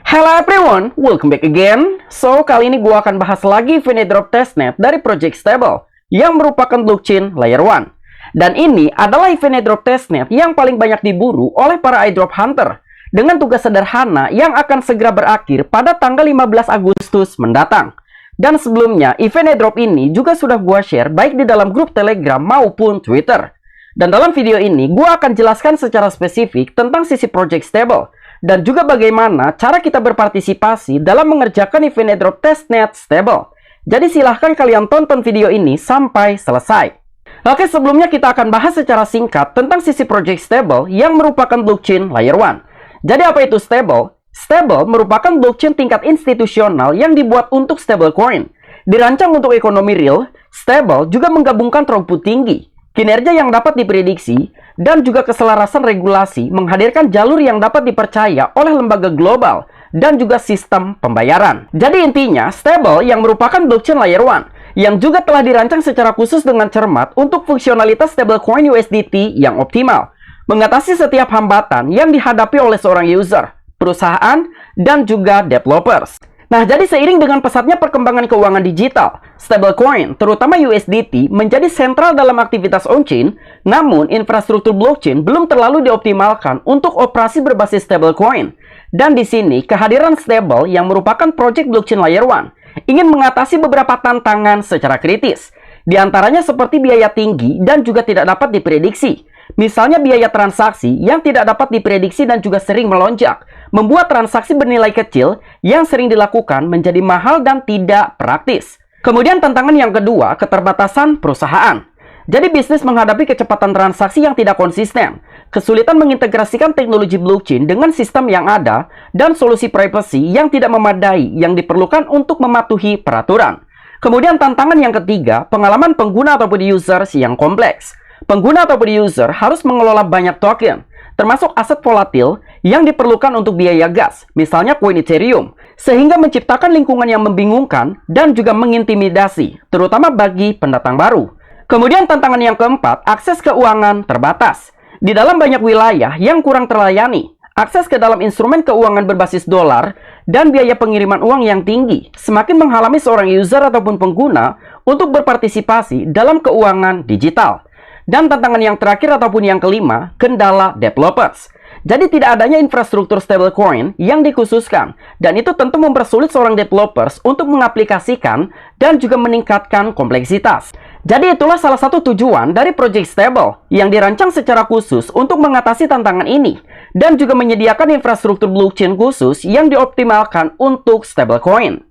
Hello everyone, welcome back again. So, kali ini gua akan bahas lagi Vinedrop Testnet dari Project Stable yang merupakan blockchain layer 1. Dan ini adalah Vinedrop Testnet yang paling banyak diburu oleh para airdrop hunter dengan tugas sederhana yang akan segera berakhir pada tanggal 15 Agustus mendatang. Dan sebelumnya, event airdrop ini juga sudah gua share baik di dalam grup Telegram maupun Twitter. Dan dalam video ini, gua akan jelaskan secara spesifik tentang sisi Project Stable dan juga bagaimana cara kita berpartisipasi dalam mengerjakan event airdrop testnet stable. Jadi silahkan kalian tonton video ini sampai selesai. Oke, sebelumnya kita akan bahas secara singkat tentang sisi Project Stable yang merupakan blockchain layer 1. Jadi apa itu stable? Stable merupakan blockchain tingkat institusional yang dibuat untuk stablecoin. Dirancang untuk ekonomi real, stable juga menggabungkan throughput tinggi, kinerja yang dapat diprediksi, dan juga keselarasan regulasi menghadirkan jalur yang dapat dipercaya oleh lembaga global dan juga sistem pembayaran. Jadi intinya, Stable yang merupakan blockchain layer 1 yang juga telah dirancang secara khusus dengan cermat untuk fungsionalitas stablecoin USDT yang optimal, mengatasi setiap hambatan yang dihadapi oleh seorang user, perusahaan, dan juga developers. Nah, jadi seiring dengan pesatnya perkembangan keuangan digital, stablecoin, terutama USDT, menjadi sentral dalam aktivitas on-chain, namun infrastruktur blockchain belum terlalu dioptimalkan untuk operasi berbasis stablecoin. Dan di sini, kehadiran Stable yang merupakan project blockchain layer 1 ingin mengatasi beberapa tantangan secara kritis. Di antaranya seperti biaya tinggi dan juga tidak dapat diprediksi. Misalnya biaya transaksi yang tidak dapat diprediksi dan juga sering melonjak, membuat transaksi bernilai kecil yang sering dilakukan menjadi mahal dan tidak praktis. Kemudian tantangan yang kedua, keterbatasan perusahaan. Jadi bisnis menghadapi kecepatan transaksi yang tidak konsisten, kesulitan mengintegrasikan teknologi blockchain dengan sistem yang ada, dan solusi privacy yang tidak memadai yang diperlukan untuk mematuhi peraturan. Kemudian tantangan yang ketiga, pengalaman pengguna ataupun users yang kompleks. Pengguna ataupun user harus mengelola banyak token, termasuk aset volatil yang diperlukan untuk biaya gas, misalnya koin Ethereum, sehingga menciptakan lingkungan yang membingungkan dan juga mengintimidasi, terutama bagi pendatang baru. Kemudian tantangan yang keempat, akses keuangan terbatas. Di dalam banyak wilayah yang kurang terlayani, akses ke dalam instrumen keuangan berbasis dolar dan biaya pengiriman uang yang tinggi semakin menghalangi seorang user ataupun pengguna untuk berpartisipasi dalam keuangan digital. Dan tantangan yang terakhir ataupun yang kelima, kendala developers. Jadi tidak adanya infrastruktur stablecoin yang dikhususkan, dan itu tentu mempersulit seorang developers untuk mengaplikasikan dan juga meningkatkan kompleksitas. Jadi itulah salah satu tujuan dari Project Stable yang dirancang secara khusus untuk mengatasi tantangan ini, dan juga menyediakan infrastruktur blockchain khusus yang dioptimalkan untuk stablecoin.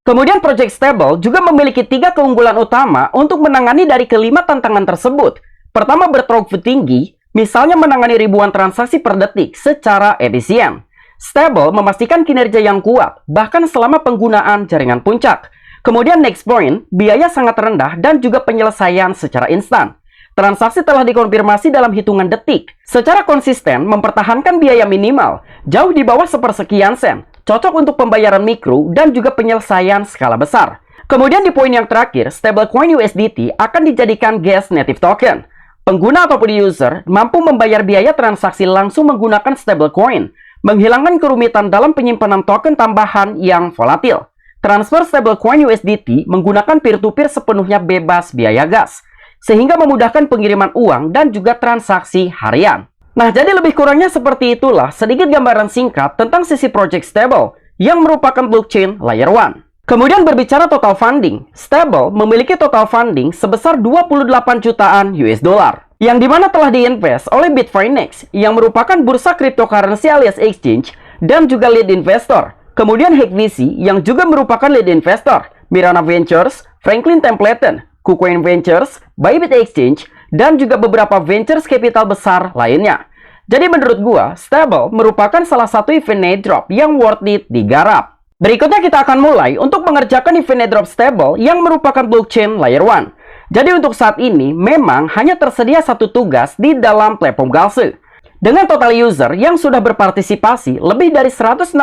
Kemudian Project Stable juga memiliki 3 keunggulan utama untuk menangani dari kelima tantangan tersebut. Pertama, berthroughput tinggi, misalnya menangani ribuan transaksi per detik secara efisien. Stable memastikan kinerja yang kuat, bahkan selama penggunaan jaringan puncak. Kemudian next point, biaya sangat rendah dan juga penyelesaian secara instan. Transaksi telah dikonfirmasi dalam hitungan detik. Secara konsisten, mempertahankan biaya minimal, jauh di bawah sepersekian sen, cocok untuk pembayaran mikro dan juga penyelesaian skala besar. Kemudian di poin yang terakhir, stablecoin USDT akan dijadikan gas native token. Pengguna ataupun user mampu membayar biaya transaksi langsung menggunakan stablecoin, menghilangkan kerumitan dalam penyimpanan token tambahan yang volatil. Transfer stablecoin USDT menggunakan peer-to-peer sepenuhnya bebas biaya gas, sehingga memudahkan pengiriman uang dan juga transaksi harian. Nah, jadi lebih kurangnya seperti itulah sedikit gambaran singkat tentang sisi Project Stable yang merupakan blockchain layer 1. Kemudian berbicara total funding, Stable memiliki total funding sebesar 28 jutaan US dollar, yang dimana telah diinvest oleh Bitfinex, yang merupakan bursa cryptocurrency alias exchange, dan juga lead investor. Kemudian Hackvisi, yang juga merupakan lead investor, Mirana Ventures, Franklin Templeton, KuCoin Ventures, Bybit Exchange, dan juga beberapa ventures capital besar lainnya. Jadi menurut gua, Stable merupakan salah satu event airdrop yang worth it digarap. Berikutnya kita akan mulai untuk mengerjakan event airdrop Stable yang merupakan blockchain layer 1. Jadi untuk saat ini memang hanya tersedia satu tugas di dalam platform Galse. Dengan total user yang sudah berpartisipasi lebih dari 166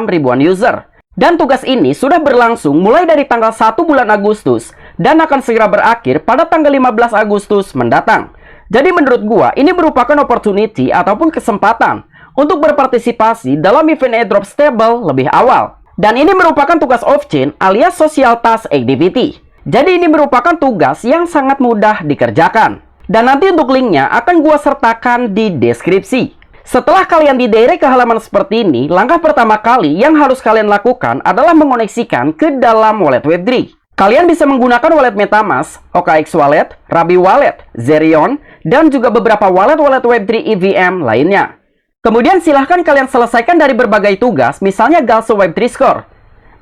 ribuan user. Dan tugas ini sudah berlangsung mulai dari tanggal 1 bulan Agustus dan akan segera berakhir pada tanggal 15 Agustus mendatang. Jadi menurut gua ini merupakan opportunity ataupun kesempatan untuk berpartisipasi dalam event airdrop stable lebih awal. Dan ini merupakan tugas off-chain alias social task activity. Jadi ini merupakan tugas yang sangat mudah dikerjakan. Dan nanti untuk linknya akan gua sertakan di deskripsi. Setelah kalian didirect ke halaman seperti ini, langkah pertama kali yang harus kalian lakukan adalah mengoneksikan ke dalam wallet Web3. Kalian bisa menggunakan wallet MetaMask, OKX Wallet, Rabi Wallet, Zerion, dan juga beberapa wallet-wallet Web3 EVM lainnya. Kemudian silahkan kalian selesaikan dari berbagai tugas, misalnya Galaxy Web3 Score.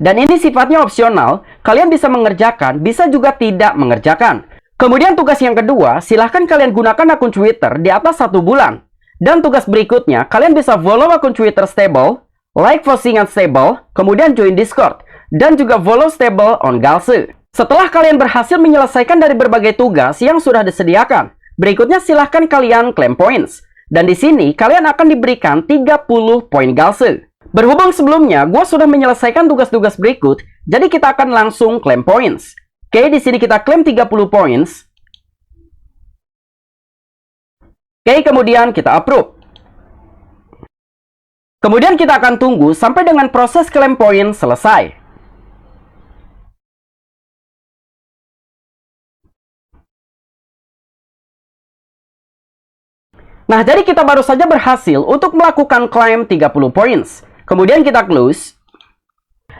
Dan ini sifatnya opsional, kalian bisa mengerjakan, bisa juga tidak mengerjakan. Kemudian tugas yang kedua, silahkan kalian gunakan akun Twitter di atas 1 bulan. Dan tugas berikutnya, kalian bisa follow akun Twitter Stable, like postingan Stable, kemudian join Discord, dan juga follow Stable on Galaxy. Setelah kalian berhasil menyelesaikan dari berbagai tugas yang sudah disediakan, berikutnya silahkan kalian claim points. Dan di sini kalian akan diberikan 30 poin Galaxy. Berhubung sebelumnya gue sudah menyelesaikan tugas-tugas berikut, jadi kita akan langsung claim points. Oke, di sini kita claim 30 points. Oke, kemudian kita approve. Kemudian kita akan tunggu sampai dengan proses claim poin selesai. Nah, jadi kita baru saja berhasil untuk melakukan claim 30 points. Kemudian kita close.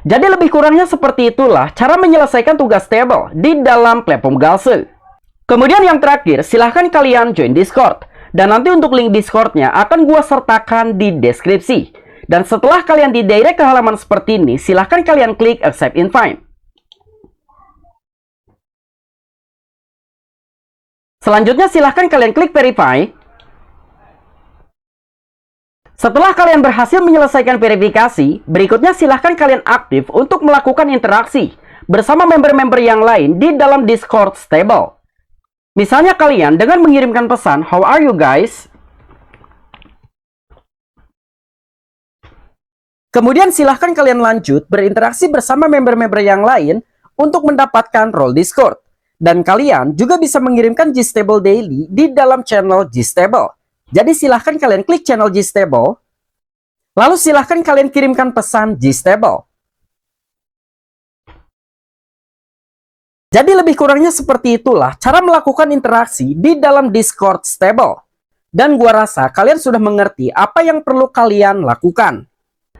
Jadi lebih kurangnya seperti itulah cara menyelesaikan tugas stable di dalam platform Galaxy. Kemudian yang terakhir, silahkan kalian join Discord. Dan nanti untuk link Discordnya akan gua sertakan di deskripsi. Dan setelah kalian didirect ke halaman seperti ini, silahkan kalian klik accept invite. Selanjutnya silahkan kalian klik verify. Setelah kalian berhasil menyelesaikan verifikasi, berikutnya silahkan kalian aktif untuk melakukan interaksi bersama member-member yang lain di dalam Discord Stable. Misalnya kalian dengan mengirimkan pesan, "How are you guys?" Kemudian silahkan kalian lanjut berinteraksi bersama member-member yang lain untuk mendapatkan role Discord. Dan kalian juga bisa mengirimkan G-Stable Daily di dalam channel G-Stable. Jadi silahkan kalian klik channel G-Stable, lalu silahkan kalian kirimkan pesan G-Stable. Jadi lebih kurangnya seperti itulah cara melakukan interaksi di dalam Discord Stable. Dan gua rasa kalian sudah mengerti apa yang perlu kalian lakukan.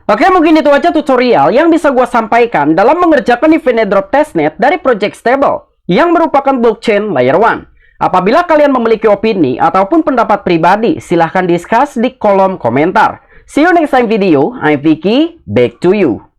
Oke, mungkin itu aja tutorial yang bisa gua sampaikan dalam mengerjakan event airdrop testnet dari Project Stable yang merupakan blockchain layer 1. Apabila kalian memiliki opini ataupun pendapat pribadi, silahkan discuss di kolom komentar. See you next time video. I'm Vicky, back to you.